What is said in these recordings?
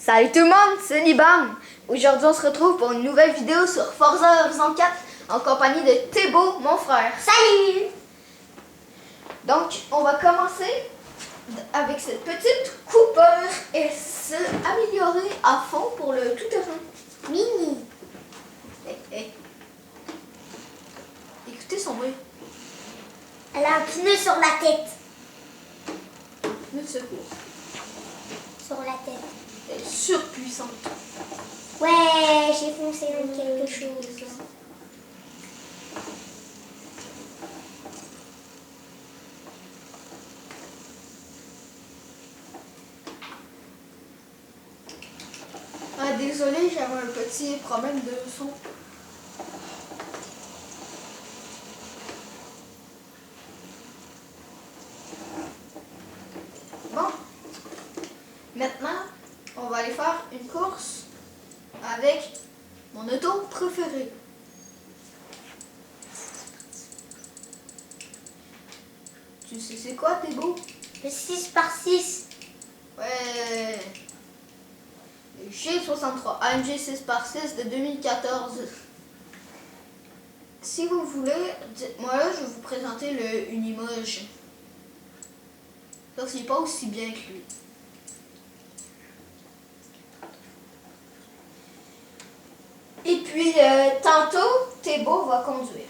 Salut tout le monde, c'est Liban. Aujourd'hui, on se retrouve pour une nouvelle vidéo sur Forza Horizon 4 en compagnie de Thébault, mon frère. Salut! Donc, on va commencer avec cette petite coupeur et s'améliorer à fond pour le tout-terrain. Mini! Écoutez son bruit. Elle a un pneu sur la tête. Pneu de secours. Sur la tête. Elle est surpuissante. Ouais, j'ai foncé dans quelque chose. Ah, désolé, j'avais un petit problème de son. Bon, maintenant, on va aller faire une course avec mon auto préférée. Tu sais c'est quoi, Thébault? Le 6x6. Ouais. Le G63 AMG 6x6 de 2014. Si vous voulez, dites-moi là, je vais vous présenter le Unimoge. Sauf qu'il n'est pas aussi bien que lui. Et puis, tantôt, Thébault va conduire.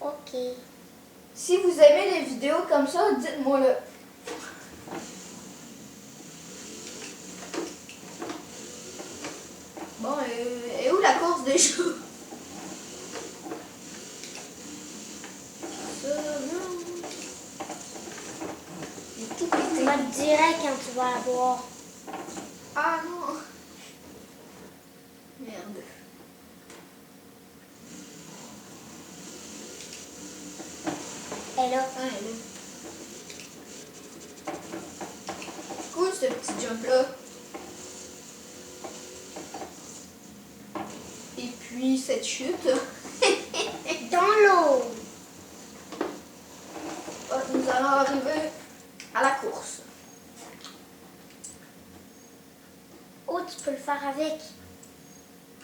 Ok. Si vous aimez les vidéos comme ça, dites-moi le. Bon, et où la course déjà? Ça, non. Il est tout Tu pété. vas te dire quand tu vas la voir. Ah non. Merde. Elle est là. Ah, elle est. Cool ce petit jump là. Et puis cette chute. Dans l'eau. Nous allons arriver à la course. Oh, tu peux le faire avec.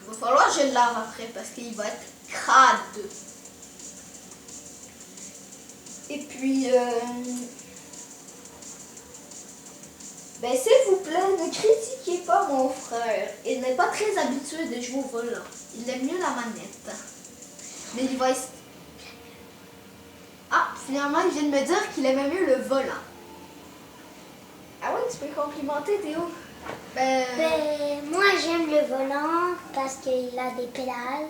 Il va falloir que je le lave après parce qu'il va être crade. Et puis, ben s'il vous plaît, ne critiquez pas mon frère. Il n'est pas très habitué de jouer au volant. Il aime mieux la manette. Mais il va essayer. Ah, finalement, il vient de me dire qu'il aimait mieux le volant. Ah ouais, tu peux complimenter, Théo. Ben, moi j'aime le volant parce qu'il a des pédales.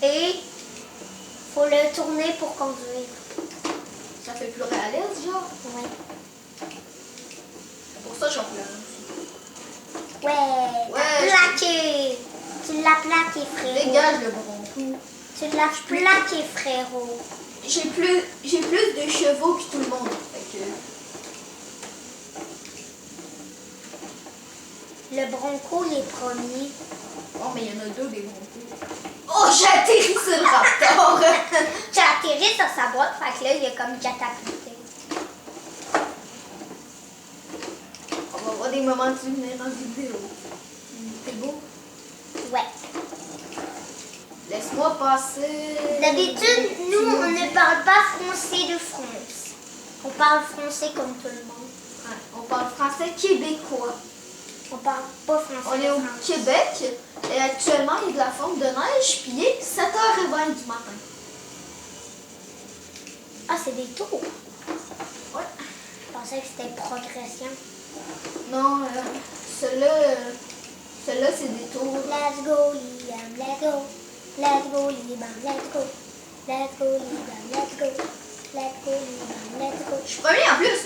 Et faut le tourner pour conduire. Ça fait plus réaliste, genre. Ouais. C'est pour ça que j'en pleure. Ouais, Ouais, t'as plaqué. Tu l'as plaqué, frérot. Dégage le bronco. Tu l'as plaqué, frérot. J'ai plus de chevaux que tout le monde. Fait que... Le bronco, il est premier. Oh, mais il y en a deux des broncos. Oh, j'ai atterri sur le raptor. Tu as atterri sur sa boîte, fait que là, il est comme catapulté. On va voir des moments de souvenirs en vidéo. C'est beau. Ouais. Laisse-moi passer. D'habitude, nous, on ne parle pas français de France. On parle français comme tout le monde. Ouais, on parle français québécois. On parle pas français On est de au France. Québec et actuellement il y a de la fonte de neige puis il est 7h20 du matin. Ah, c'est des tours. Ouais. Je pensais que c'était progression. Non, ceux-là c'est des tours. Let's go, Liam, let's go. Let's go, Liam, let's go. Let's go, Liam, let's go. Let's go, Liam, let's go. Je suis premier en plus.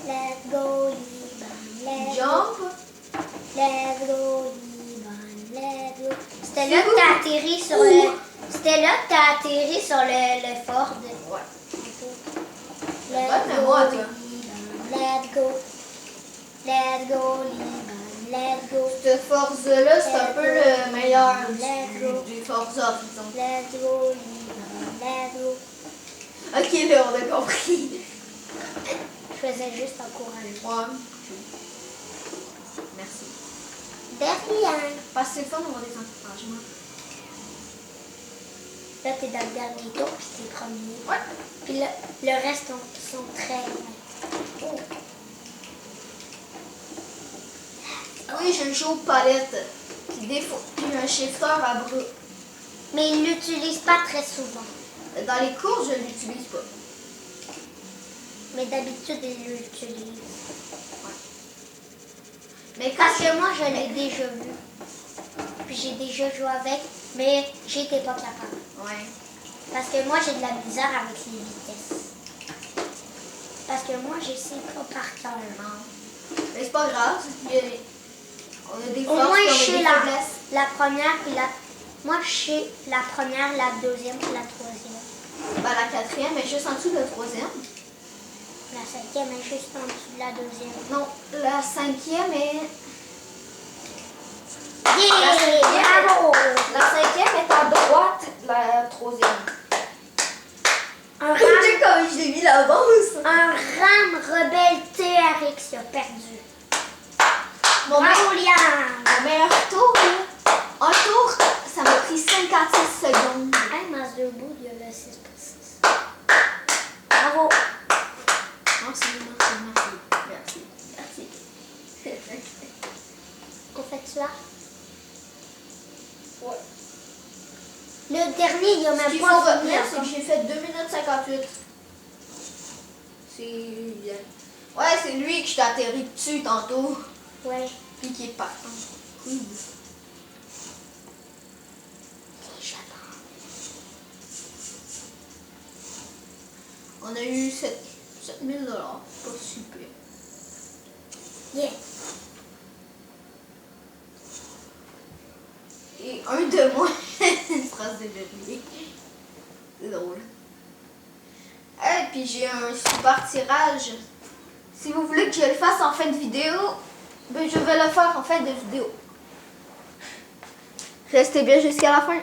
Let's go, Liam, let's go. Jump. Let's go, Liam, let's go. C'était là que t'as atterri sur le... C'était là que t'as atterri sur le Ford. Ouais. Let's Bonne go, mémoire, toi. Liam, let's go. Let's go, Liam, let's go. Ce Forza-là, c'est un peu le meilleur Let's go. du Forza Horizon. Let's go, Liam, let's go. Ok, là, on a compris. faisais juste encourager. Ouais. Merci. De rien. Parce que c'est le fun d'avoir des encouragements. Là, t'es dans le dernier tour, puis t'es premier. Ouais. Puis le reste sont très loin. Oh. Oui, je joue aux palettes. Puis un shifter à bras. Mais ils l'utilisent pas très souvent. Dans les courses, je ne l'utilise pas. Mais d'habitude, ils l'utilisent. Mais quand Parce que moi, je l'ai déjà vu. Puis j'ai déjà joué avec, mais j'étais pas capable. Ouais. Parce que moi, j'ai de la misère avec les vitesses. Parce que moi, je sais pas par cœur. Non. Mais c'est pas grave. On a des Au forces moins, et on a je sais des faiblesses. la première, puis moi, je sais la première, la deuxième, puis la troisième. Ben, la quatrième est juste en dessous de la troisième. La cinquième est juste en dessous de la deuxième. Non, la cinquième est... Yeah! Bravo! La cinquième est à droite de la troisième. Un Écoutez comme je l'ai mis l'avance. RAM rebelle TRX a perdu. Mon Bravo, Liane! meilleur tour, là. Un tour, ça m'a pris 56 secondes. Hey, Mas debout, il y a le 6 pour 6. Bravo! Merci. On fait ça? Ouais. Le dernier, il y a Ce même qu'il faut pas retenir, fini c'est que encore. j'ai fait 2 minutes 58. C'est bien. Ouais, c'est lui que je t'ai atterri dessus tantôt. Ouais. Puis qui est partant. Oui. J'attends. On a eu 7000 $. Pas super. Yeah. Et un de moins. Une phrase de bébé. C'est drôle. Et puis j'ai un super tirage. Si vous voulez que je le fasse en fin de vidéo, ben je vais le faire en fin de vidéo. Restez bien jusqu'à la fin.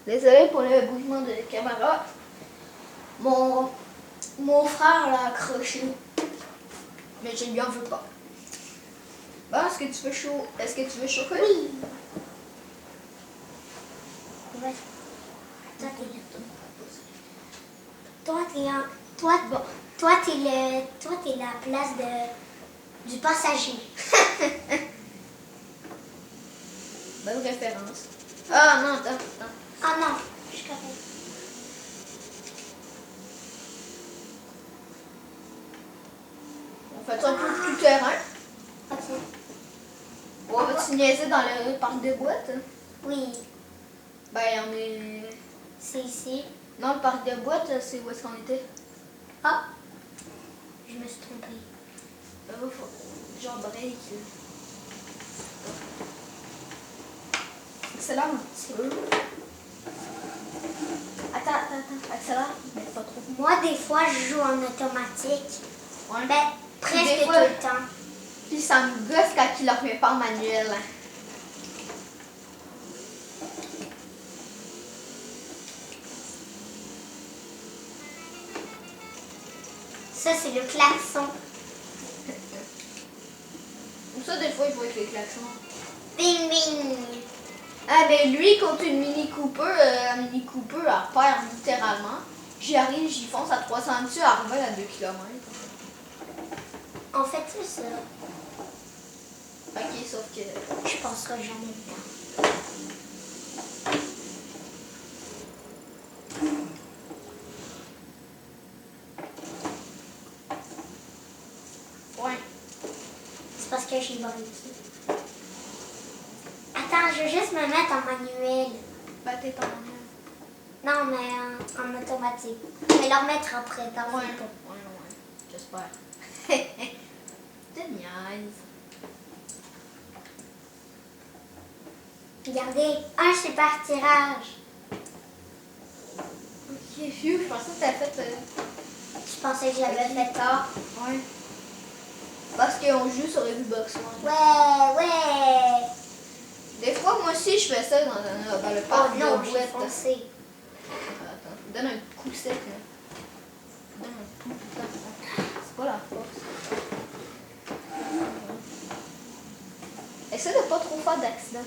Désolé pour le mouvement de caméra. Mon frère l'a accroché. Mais je lui en veux pas. Bon, est-ce que tu veux chaud? Est-ce que tu veux chauffer? Oui. Ouais. Toi, t'es la place du passager. Bonne référence. Ah non, attends. Ah non, je suis correcte. On fait un peu plus terrain. Ok. On va-tu niaiser dans le parc de boîtes? Oui, Ben, on est... c'est ici. Non, le parc de boîtes, c'est où est-ce qu'on était? Ah, je me suis trompée. Genre break. Accélère un petit peu. Attends. Accélère, mais pas trop. Moi, des fois, je joue en automatique. Ouais. Ben, presque Des tout fois- le temps. Puis ça me gosse quand il le remet pas en manuel. Ça, c'est le klaxon. Ou ça, des fois, il faut avec les klaxons. Bing, bing. Ah, ben lui, contre une Mini Cooper, elle perd littéralement. J'y arrive, j'y fonce à 300 dessus, elle revient à 2 km. En fait, c'est ça. Ok, sauf que... Je penserai jamais le temps. Ouais. C'est parce que j'ai breaké. Attends, je veux juste me mettre en manuel. Ben, t'es pas manuel. Non, mais en automatique. Je vais le remettre après, t'en Ouais, fais pas. ouais. J'espère. T'es niaise. Regardez, un super tirage. Ok, phew, je pensais que t'avais fait... Je pensais que je l'avais fait tard. Ouais. Parce qu'on joue sur Xbox One. Ouais. Des fois, moi aussi, je fais ça dans le Oh parc non, de j'ai boîtes. foncé. Attends, donne un coup sec, là. Donne un coup, putain. C'est pas d'accident.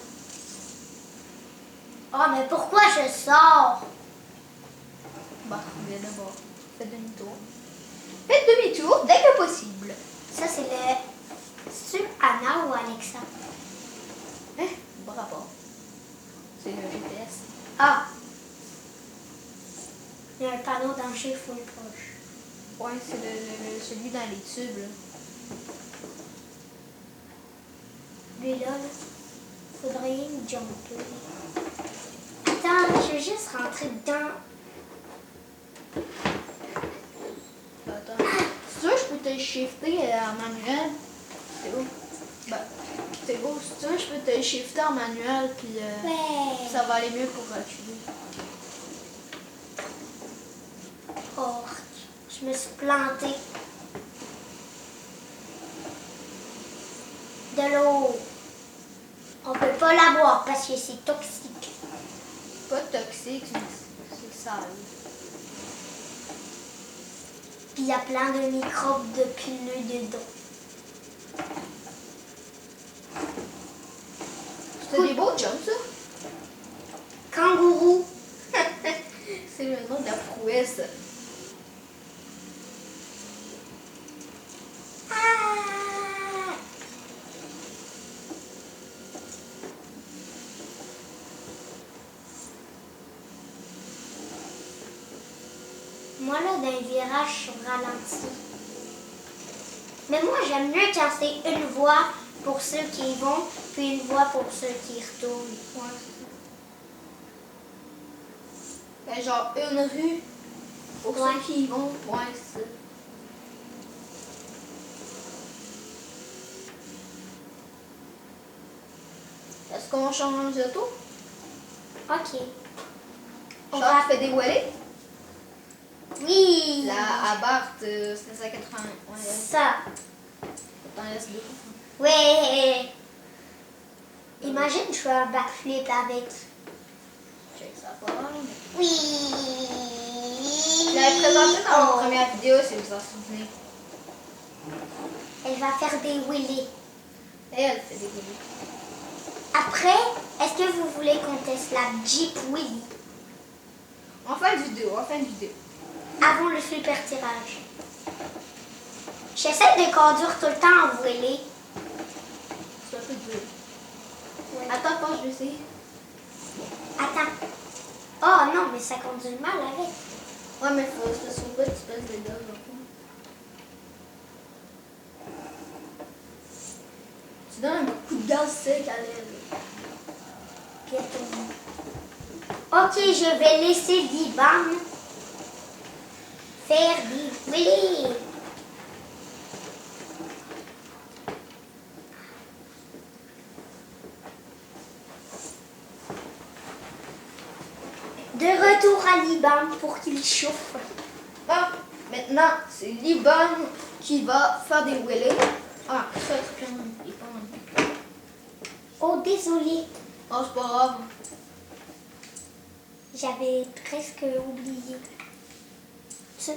Oh, mais pourquoi je sors? Bah, viens d'abord. Faites demi-tour. Faites demi-tour dès que possible. Ça, c'est le... C'est Anna ou Alexa? Hein? Bravo. C'est le GPS. Ah! Il y a un panneau danger full proche. Ouais, c'est celui dans les tubes. Là. Lui là, faudrait me jumper. Attends, je vais juste rentrer dedans. Attends. Si tu veux, je peux te shifter en manuel. C'est où? Ben, c'est beau. Si tu veux, je peux te shifter en manuel, puis Ouais. ça va aller mieux pour reculer. Oh, je me suis plantée. De l'eau. On peut pas la boire parce que c'est toxique. Pas toxique, mais c'est sale. Puis il y a plein de microbes de pileux dedans. C'était des beaux jumps, ça. Kangourou. C'est le nom de la prouesse. Ah! Moi, là, dans les virages, je suis ralenti. Mais moi, j'aime mieux quand c'est une voie pour ceux qui y vont, puis une voie pour ceux qui y retournent. Ouais, c'est ça. Ben, genre une rue pour Ouais. ceux qui y vont. Ouais, c'est ça. Est-ce qu'on change d'auto? OK. On Genre, va... tu fais des wallets? Oui! La Abarth, c'était ça 80. Ouais, Ça. t'en laisses deux. Ouais! Imagine, je fais un backflip avec. Check ça pas mal. Oui! Je l'avais présenté dans ma première vidéo, si vous en souvenez. Elle va faire des wheelies. Et elle fait des wallets. Après, est-ce que vous voulez qu'on teste la Jeep Wheelie En fin de vidéo, en fin de vidéo. avant le super tirage? J'essaie de conduire tout le temps en wheelie. C'est un peu dur. Ouais. Attends, pas, je vais essayer. Attends. Oh non, mais ça conduit mal avec. Ouais, mais faut se sauver, tu passes des gaz. Tu donnes un coup de gaz sec à l'aile. Puis elle tourne. Ok, je vais laisser Liban faire des wheelies. De retour à Liban pour qu'il chauffe. Ah, maintenant, c'est Liban qui va faire des wheelies. Ah, ça, c'est plein. Il est pas mal. Oh, désolé, Oh, c'est pas grave. j'avais presque oublié. Tu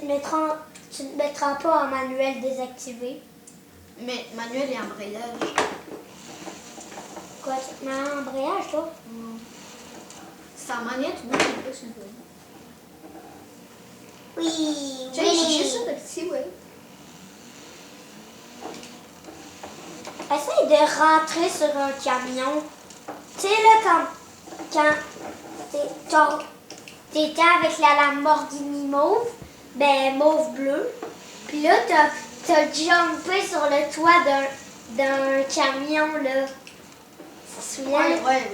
ne mettras pas en manuel désactivé. Mais manuel et embrayage. Quoi, tu te mets en embrayage, toi? C'est en manette, moi, je sais pas si tu veux. Oui, J'ai juste ça de petit, ouais. Essaye de rentrer sur un camion. Tu sais, là, quand t'étais avec la Lamborghini mauve, ben mauve bleu, puis là, t'as jumpé sur le toit d'un camion, là. Tu te souviens? Ouais, ouais.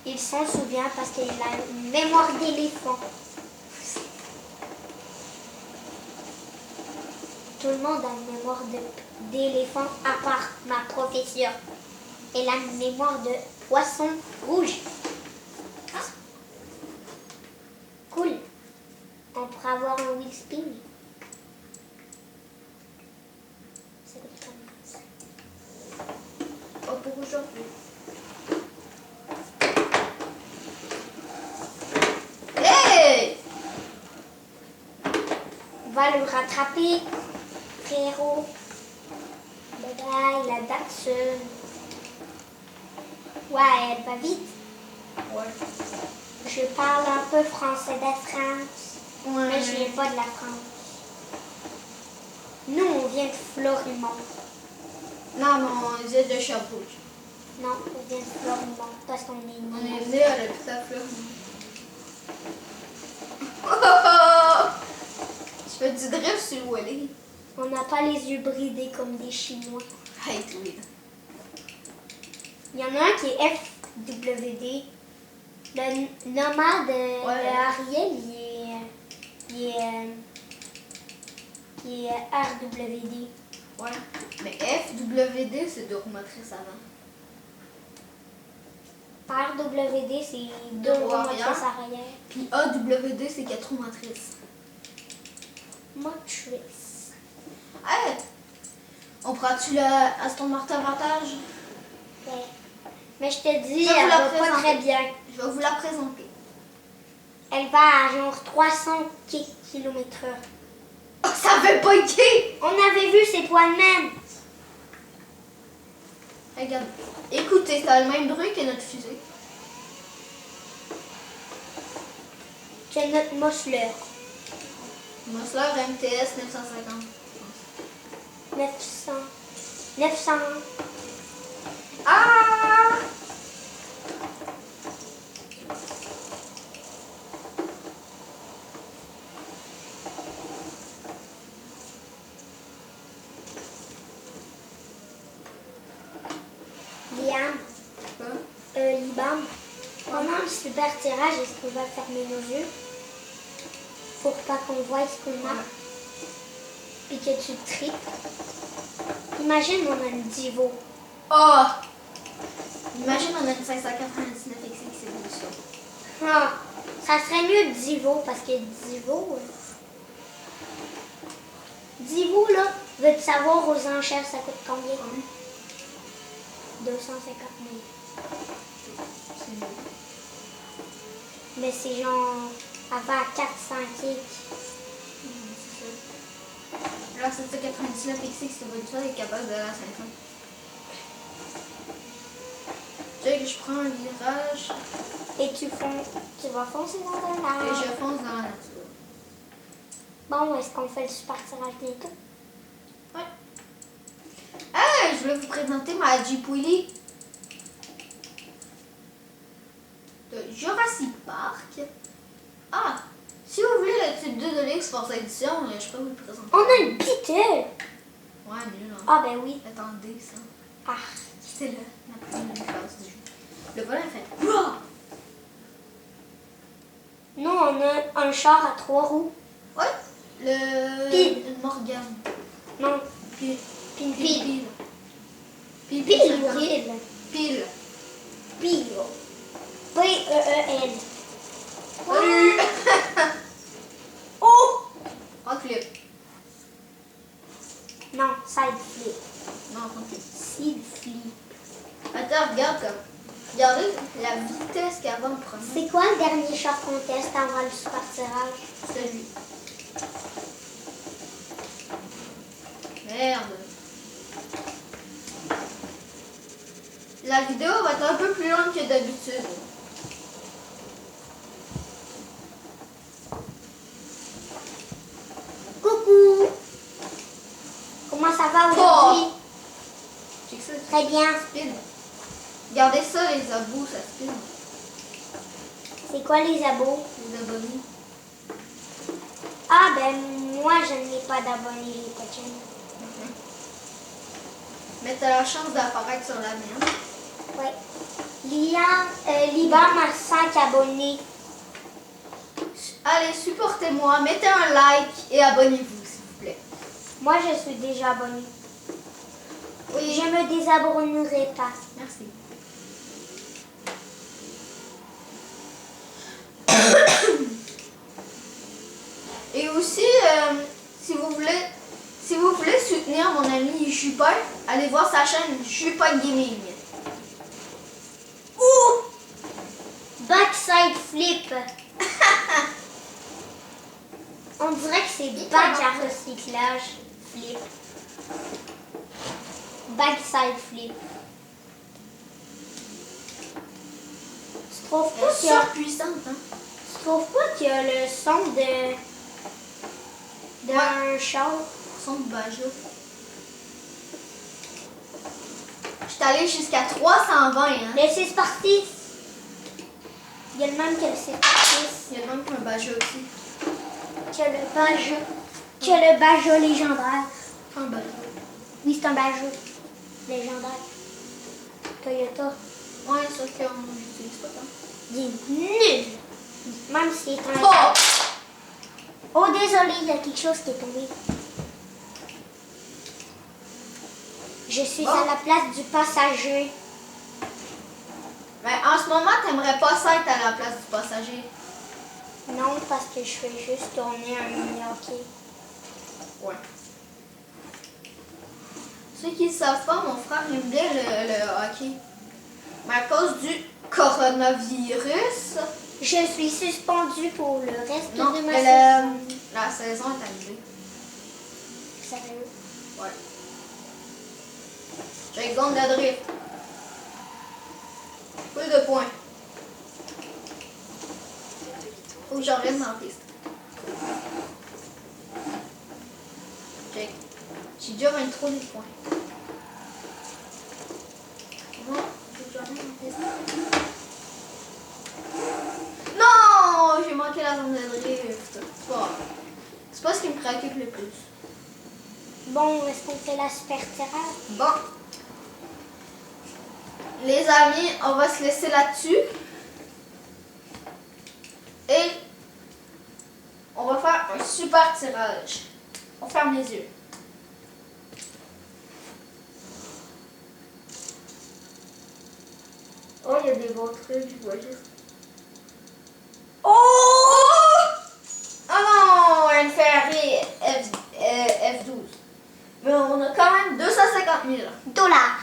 Il s'en souvient parce qu'il a une mémoire d'éléphant. Tout le monde a une mémoire d'éléphant à part ma professeure. Elle a une mémoire de poisson rouge. Ah. Cool. On pourra avoir un wheel spin. Ça coûte combien ça? Pas pour aujourd'hui. Hey! On va le rattraper, frérot. Ben, bye, la Datsun. Ouais, elle va vite. Ouais. Je parle un peu français de France, mais je viens pas de la France. Nous, on vient de Florimont. Non, mais on vient de Sherbrooke. Non, on vient de Florimont parce qu'on est On né. est venu à l'hôpital Florimont. Je fais du drift sur Wally. On n'a pas les yeux bridés comme des Chinois. Hey, oui. Il y en a un qui est FWD. Le nomade, le Ariel, il est RWD. Ouais. Mais FWD, c'est deux roues motrices avant. RWD, c'est Deux deux roues roues arrière. motrices arrière. Puis AWD, c'est quatre roues motrices. Motrice. Hey! On prend-tu la Aston Martin Vantage? Ouais. Mais je te dis, Je vais vous elle la va pas présenter. très bien. Je vais vous la présenter. Elle va à genre 300 km/h. Oh, ça fait pas gay! On avait vu ses poils même. Regarde. Écoutez, ça a le même bruit que notre fusée. C'est notre Mosler. Mosler MTS 950. 900. 900. Ah! Liam. Quoi? Libam. Pendant le super tirage, est-ce qu'on va fermer nos yeux pour pas qu'on voie ce qu'on a? Puis que tu tripes. Imagine, on a une Divo. Oh! Imagine, on a une 599 XX évolution. Ah, ça serait mieux Divo parce que Divo. Divo, là, veux-tu savoir aux enchères, ça coûte combien? 250 000. C'est mieux. Mais c'est genre avant 400 kicks. C'est ça. La 799 XX évolution est capable de la 50. Tu sais que je prends un virage Et tu vas foncer dans un et arbre. je fonce dans la nature. Bon, est-ce qu'on fait le super tirage bientôt? Ouais. Hey, je voulais vous présenter ma Jeep Willy de Jurassic Park. Ah, si vous voulez le type 2 de l'X-Force Edition, je peux vous le présenter. On a une Beetle! Ouais, nul, hein. Ah ben oui. Attendez, ça. Ah. C'est la première phase du jeu. Le volant fait. Ouah! Nous, on a un char à 3 roues. Ouais, le. Pile. Morgan. Non, Pile. pile. Pile. Pile. Pile ou pile? Pile. Pile. P-E-E-L. Oh! Front flip. Non, side flip. Non, front flip. Side flip. Attends, regarde comme. Regardez la vitesse qu'avant de prendre. C'est quoi le dernier char qu'on teste avant le super tirage? Celui. Merde. La vidéo va être un peu plus longue que d'habitude. Coucou! Comment ça va aujourd'hui? Check ça, Très bien. spin. Regardez ça, les abos, ça spin. C'est quoi les abos? Les abonnés. Ah ben moi je n'ai pas d'abonnés, j'ai pas de chaîne. Mais t'as la chance d'apparaître sur la mienne. Ouais. Liban a 5 abonnés. Allez, supportez-moi, mettez un like et abonnez-vous, s'il vous plaît. Moi je suis déjà abonnée. Oui. Je me désabonnerai pas. Merci. Et aussi, si vous voulez soutenir mon ami Jupin, allez voir sa chaîne Jupin Gaming. Ouh! Backside flip. On dirait que c'est bac à recyclage flip. backside flip. Tu trouves pas qu'il y a, Surpuissante, hein? tu trouves pas qu'il y a le son d'un char? Son de Bajo. Je suis allée jusqu'à 320, hein? Le 6 par 6. Il y a le même que le 6 par 6. Il y a le même qu'un Bajo aussi. Que le Bajo. Que le Bajo légendaire. Un Bajo. Oui, c'est un Bajo légendaire. Toyota. Ouais, sauf qu'on n'utilise pas tant. Il est nul. Même s'il est un... Oh! Oh, désolé, il y a quelque chose qui est tombé. Je suis Bon. à la place du passager. Mais en ce moment, t'aimerais pas ça être à la place du passager. Non, parce que je fais juste tourner un mini hockey. Ouais. Ceux qui ne savent pas, mon frère aime bien le hockey. Mais à cause du coronavirus, Je suis suspendue pour le reste non, de ma mais saison. la saison est annulée. Sérieux? Ouais. J'ai gagné de drift. Plus de points. Faut que je revienne dans la piste. J'ai déjà 23 des points. Comment? Faut que je revienne dans la piste. Non! J'ai manqué la zone de drift. C'est pas grave. C'est pas ce qui me préoccupe le plus. Bon, est-ce qu'on fait la super tirage? Bon. Les amis, on va se laisser là-dessus. Et on va faire un super tirage. On ferme les yeux. Oh, il y a des beaux trucs, je vois juste. Oh! Oh non, une Ferrari F12. Mais on a quand même 250 000 Dollars.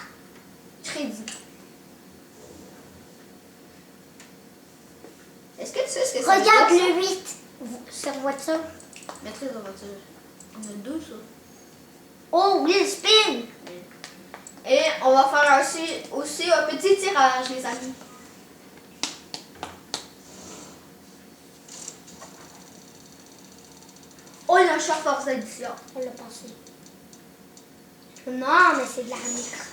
crédits. Est-ce que tu sais ce que ça veut Regarde dire, ça? le 8 sur voiture. Maîtrise de voiture. On a deux, ça. Oh, Will Spin. Et on va faire aussi un petit tirage, les amis. Oh, il y a un short Forza Edition. On l'a passé. Non, mais c'est de la micro.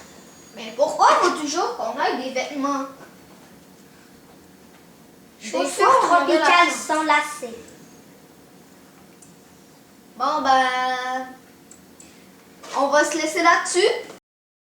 Mais pourquoi il faut toujours qu'on ait des vêtements? Chaussures fois, on aurait la tropicales chance. sans lacets. Bon, ben... On va se laisser là-dessus.